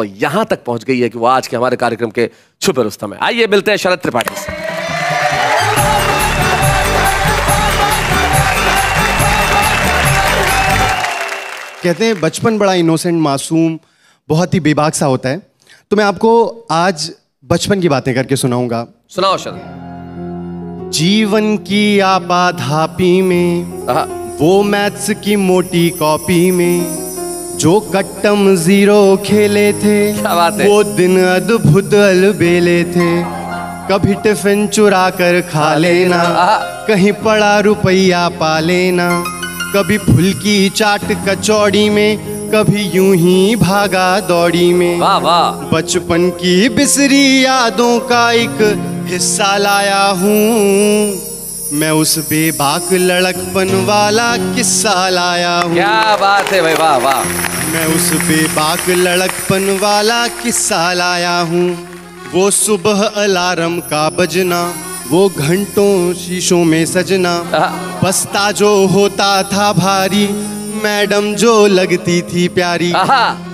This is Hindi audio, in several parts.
और यहां तक पहुंच गई है कि वो आज के हमारे कार्यक्रम के छुपे रुस्तम है। आइए मिलते हैं शरद त्रिपाठी से। कहते हैं बचपन बड़ा इनोसेंट, मासूम, बहुत ही बेबाक सा होता है। तो मैं आपको आज बचपन की बातें करके सुनाऊंगा। सुनाओ शरद। जीवन की आपाधापी में, वो मैथ्स की मोटी कॉपी में जो कट्टम जीरो खेले थे, क्या बात है? वो दिन अद्भुत अलबेले थे। कभी टिफिन चुरा कर खा लेना, कहीं पड़ा रुपया पा लेना, कभी फुल्की चाट कचौड़ी में, कभी यूं ही भागा दौड़ी में। वाह वाह। बचपन की बिसरी यादों का एक हिस्सा लाया हूँ मैं, उस बेबाक लड़कपन वाला किस्सा लाया हूँ। क्या बात है भाई, वाह वाह। मैं उस बेबाक लड़कपन वाला किस्सा लाया हूँ। वो सुबह अलार्म का बजना, वो घंटों शीशों में सजना, बस्ता जो होता था भारी, मैडम जो लगती थी प्यारी,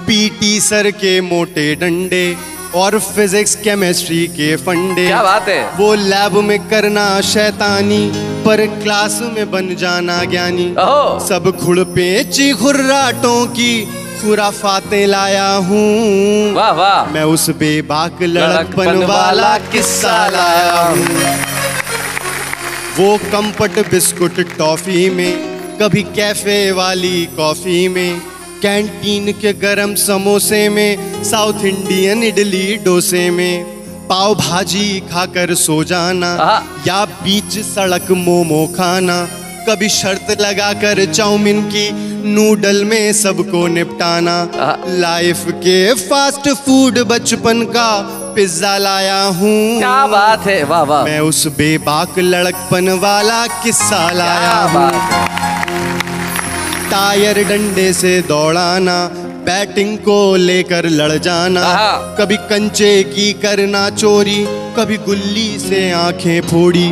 पीटी सर के मोटे डंडे और फिजिक्स केमिस्ट्री के फंडे। क्या बात है। वो लैब में करना शैतानी, पर क्लास में बन जाना ज्ञानी। सब खुरपेची खुर्राटों की खुराफातें लाया हूँ। वाह वाह। मैं उस बेबाक लड़कपन वाला किस्सा लाया हूँ। वो कंपट बिस्कुट टॉफी में, कभी कैफे वाली कॉफी में, कैंटीन के गरम समोसे में, साउथ इंडियन इडली डोसे में, पाव भाजी खाकर सो जाना, या बीच सड़क मोमो खाना, कभी शर्त लगाकर चाउमीन की नूडल में सबको निपटाना। लाइफ के फास्ट फूड बचपन का पिज्जा लाया हूँ। क्या बात है, वाह वाह। मैं उस बेबाक लड़कपन वाला किस्सा लाया हूँ। टायर डंडे से दौड़ाना, बैटिंग को लेकर लड़ जाना, कभी कंचे की करना चोरी, कभी गुल्ली से आंखें फोड़ी।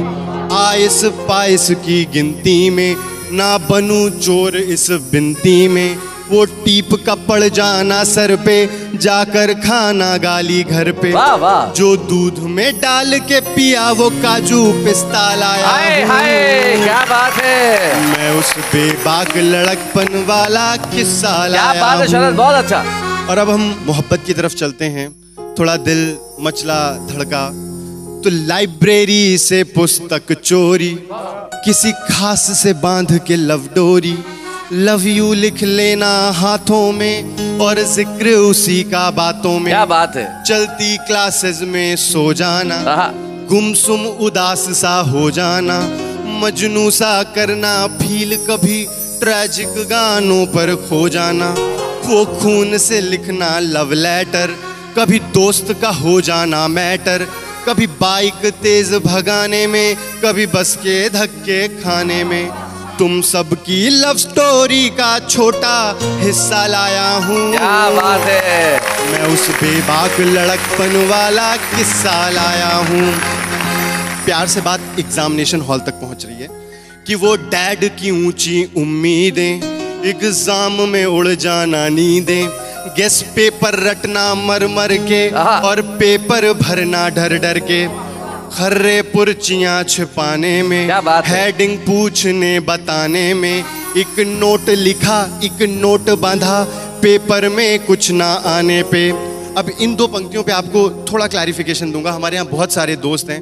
आइस पाइस की गिनती में, ना बनूं चोर इस बिनती में। वो टीप का पड़ जाना सर पे, जाकर खाना गाली घर पे। वाह वाह। जो दूध में डाल के पिया, वो काजू पिस्ता लाया। हाय हाय, क्या बात है। मैं उस बेबाक लड़कपन वाला किस्सा लाया। क्या बात है शरद, बहुत अच्छा। और अब हम मोहब्बत की तरफ चलते हैं। थोड़ा दिल मचला धड़का तो लाइब्रेरी से पुस्तक चोरी, किसी खास से बांध के लव डोरी, लव यू लिख लेना हाथों में, और जिक्र उसी का बातों में। क्या बात है। चलती क्लासेस में सो जाना, गुमसुम उदास सा हो जाना, मजनू सा करना फील, कभी ट्रेजिक गानों पर खो जाना। वो खून से लिखना लव लेटर, कभी दोस्त का हो जाना मैटर, कभी बाइक तेज भगाने में, कभी बस के धक्के खाने में। तुम सबकी लव स्टोरी का छोटा हिस्सा लाया हूँ। क्या बात है। मैं उस बेबाक लड़कपन वाला किस्सा लाया हूँ। प्यार से बात एग्जामिनेशन हॉल तक पहुँच रही है कि वो डैड की ऊंची उम्मीदें, एग्जाम में उड़ जाना नींदें, गेस पेपर रटना मर मर के, और पेपर भरना डर डर के, खर्रे पुर्चियाँ छिपाने में, हेडिंग पूछने बताने में, एक नोट लिखा एक नोट बांधा, पेपर में कुछ ना आने पे। अब इन दो पंक्तियों पे आपको थोड़ा क्लैरिफिकेशन दूंगा। हमारे यहाँ बहुत सारे दोस्त हैं,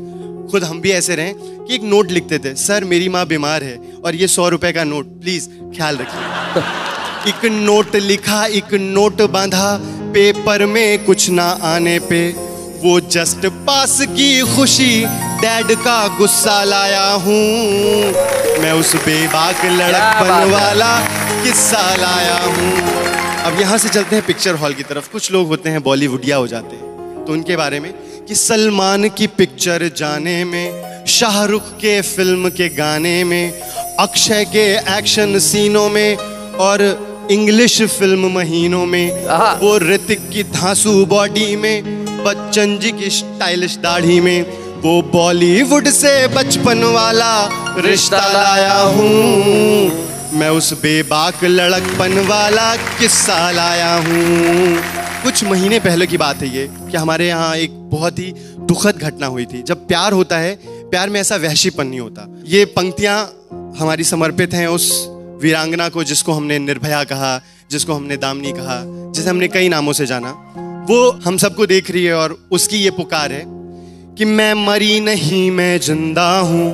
खुद हम भी ऐसे रहे कि एक नोट लिखते थे, सर मेरी माँ बीमार है और ये 100 रुपए का नोट, प्लीज ख्याल रखिए। एक नोट लिखा एक नोट बांधा, पेपर में कुछ ना आने पे, वो जस्ट पास की खुशी, डैड का गुस्सा लाया हूँ। मैं उस बेबाक लड़कपन वाला किस्सा लाया हूँ। अब यहाँ से चलते हैं पिक्चर हॉल की तरफ। कुछ लोग होते हैं बॉलीवुडिया हो जाते हैं, तो उनके बारे में कि सलमान की पिक्चर जाने में, शाहरुख के फिल्म के गाने में, अक्षय के एक्शन सीनों में, और इंग्लिश फिल्म महीनों में, वो ऋतिक की धांसू बॉडी में, बच्चन जी की स्टाइलिश दाढ़ी में, वो बॉलीवुड से बचपन वाला रिश्ता लाया हूँ। मैं उस बेबाक लड़कपन वाला किस्सा लाया हूँ। कुछ महीने पहले की बात है ये कि हमारे यहाँ एक बहुत ही दुखद घटना हुई थी। जब प्यार होता है, प्यार में ऐसा वहशीपन नहीं होता। ये पंक्तियाँ हमारी समर्पित हैं उस वीरांगना को जिसको हमने निर्भया कहा, जिसको हमने दामिनी कहा, जिसे हमने कई नामों से जाना। वो हम सबको देख रही है और उसकी ये पुकार है कि मैं मरी नहीं, मैं जिंदा हूँ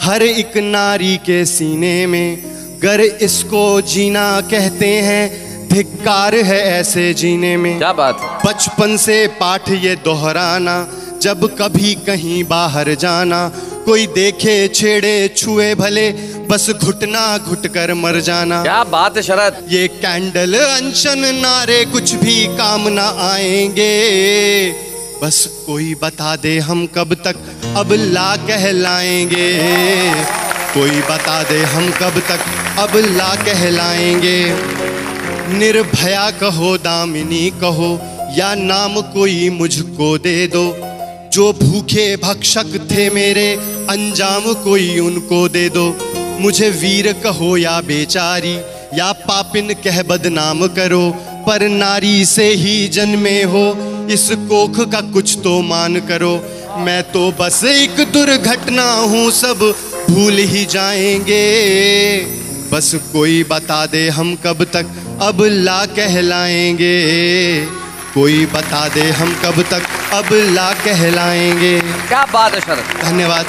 हर एक नारी के सीने में। गर इसको जीना कहते हैं, धिक्कार है ऐसे जीने में। क्या बात है। बचपन से पाठ ये दोहराना, जब कभी कहीं बाहर जाना, कोई देखे छेड़े छुए भले, बस घुटना घुट कर मर जाना। क्या बात है शरद। ये कैंडल अनशन नारे कुछ भी काम ना आएंगे, बस कोई बता दे हम कब तक अब ला कहलाएंगे। कोई बता दे हम कब तक अब ला कहलाएंगे। निर्भया कहो, दामिनी कहो, या नाम कोई मुझको दे दो। जो भूखे भक्षक थे मेरे, अंजाम कोई उनको दे दो। मुझे वीर कहो या बेचारी, या पापिन कह बदनाम करो, पर नारी से ही जन्मे हो, इस कोख का कुछ तो मान करो। मैं तो बस एक दुर्घटना हूँ, सब भूल ही जाएंगे, बस कोई बता दे हम कब तक अब ला कहलाएंगे। कोई बता दे हम कब तक अब ला कहलाएंगे। क्या बात है शरद। धन्यवाद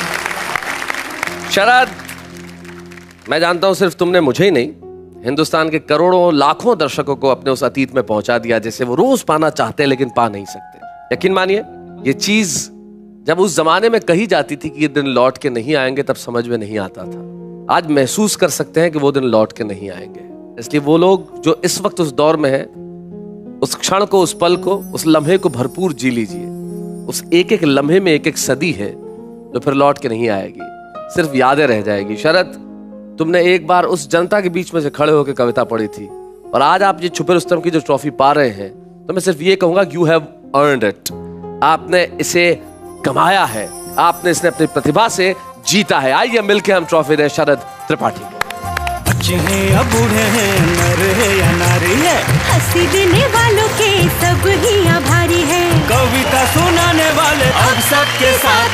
शरद। मैं जानता हूं सिर्फ तुमने मुझे ही नहीं, हिंदुस्तान के करोड़ों लाखों दर्शकों को अपने उस अतीत में पहुंचा दिया जिसे वो रोज पाना चाहते हैं लेकिन पा नहीं सकते। यकीन मानिए, ये चीज जब उस जमाने में कही जाती थी कि ये दिन लौट के नहीं आएंगे, तब समझ में नहीं आता था। आज महसूस कर सकते हैं कि वो दिन लौट के नहीं आएंगे। इसलिए वो लोग जो इस वक्त उस दौर में है, उस क्षण को, उस पल को, उस लम्हे को भरपूर जी लीजिए। उस एक एक लम्हे में एक एक सदी है जो फिर लौट के नहीं आएगी, सिर्फ यादें रह जाएगी। शरद, तुमने एक बार उस जनता के बीच में से खड़े होकर कविता पढ़ी थी और आज आप ये छुपे रुस्तम की जो ट्रॉफी पा रहे हैं, तो मैं सिर्फ ये कहूंगा, यू हैव अर्न्ड इट। आपने इसे कमाया है, आपने इसे अपनी प्रतिभा से जीता है। आइए मिलकर हम ट्रॉफी दें शरद त्रिपाठी को। बच्चे हैं या बूढ़े हैं, नर है या नारी है, हंसी देने वालों के सब ही आभारी है। कविता सुनाने वाले अब सबके साथ